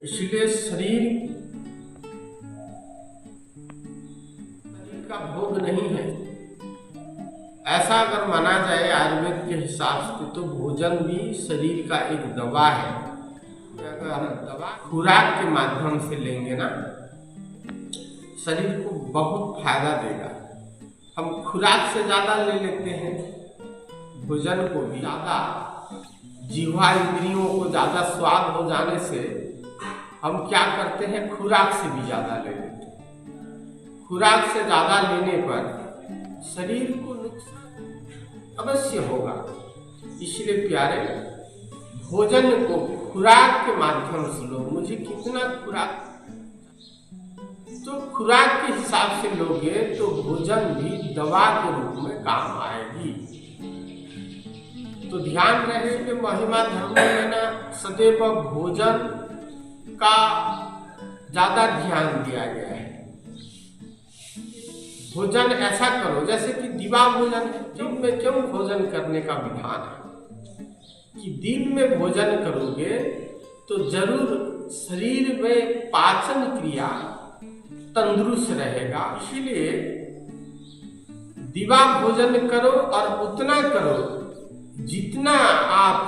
इसलिए शरीर का भोग नहीं है। ऐसा अगर माना जाए आयुर्वेद के हिसाब से तो भोजन भी शरीर का एक दवा है। अगर दवा खुराक के माध्यम से लेंगे ना, शरीर को बहुत फायदा देगा। हम खुराक से ज्यादा ले लेते हैं, भोजन को भी ज्यादा, जीवा इंद्रियों को ज्यादा स्वाद हो जाने से हम क्या करते हैं, खुराक से भी ज्यादा ले लेते हैं। खुराक से ज्यादा लेने पर शरीर को नुकसान अवश्य होगा। इसलिए प्यारे, भोजन को खुराक के माध्यम से लो। मुझे कितना खुराक, तो खुराक के हिसाब से लोगे तो भोजन भी दवा के रूप में काम आएगी। तो ध्यान रहे कि महिमा धर्म में ना सदैव भोजन का ज्यादा ध्यान दिया गया है। भोजन ऐसा करो जैसे कि दिवा भोजन है। दिन में क्यों भोजन करने का विधान है कि दिन में भोजन करोगे तो जरूर शरीर में पाचन क्रिया तंदुरुस्त रहेगा। इसलिए दिवा भोजन करो और उतना करो जितना आप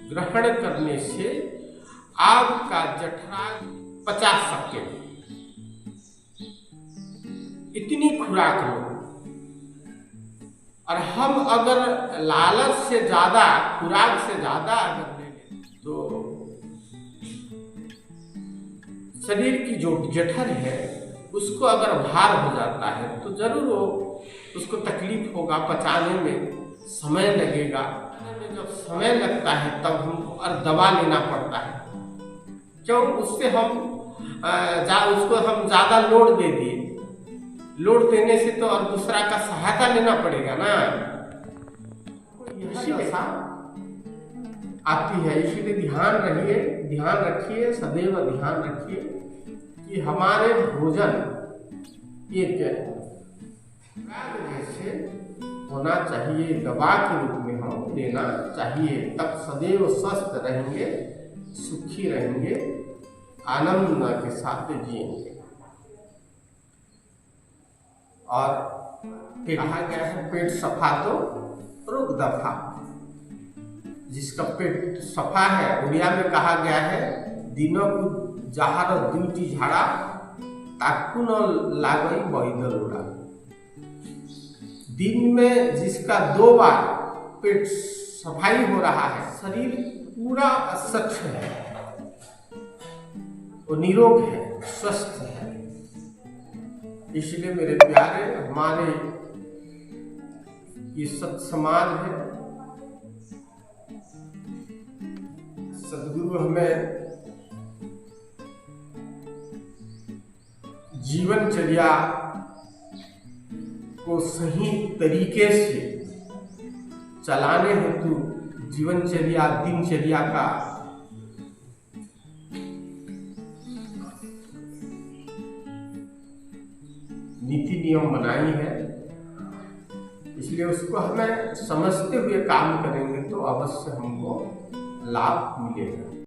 ग्रहण करने से आपका जठरा पचा सके, इतनी खुराक लो। और हम अगर लालच से ज्यादा, खुराक से ज्यादा अगर ले लें तो शरीर की जो जठर है उसको अगर भार हो जाता है तो जरूर वो उसको तकलीफ होगा, पचाने में समय लगेगा। जब समय लगता है तब हमको और दवा लेना पड़ता है। क्यों? उससे हम उसको हम ज्यादा लोड दे दिए। लोड देने से तो और दूसरा का सहायता लेना पड़ेगा ना, आती है। इसीलिए ध्यान रखिए, सदैव ध्यान रखिए कि हमारे भोजन एक जैसे होना चाहिए, दवा के रूप में हम लेना चाहिए। तब सदैव स्वस्थ रहेंगे, सुखी रहेंगे, आनंद के साथ जिएंगे। और कहा गया है पेट सफा तो रोग दफा। जिसका पेट सफा है, उड़िया में कहा गया है दिनों को जहार दुईटी झाड़ा ताकू न लागई बैदल उड़ा। दिन में जिसका 2 बार पेट सफाई हो रहा है, शरीर पूरा स्वच्छ है, वो निरोग है, स्वस्थ है। इसलिए मेरे प्यारे, हमारे ये सत समाज है। सदगुरु हमें जीवनचर्या को सही तरीके से चलाने हेतु जीवनचर्या, दिनचर्या का नीति नियम बनाई है। इसलिए उसको हमें समझते हुए काम करेंगे तो अवश्य हमको लाभ मिलेगा।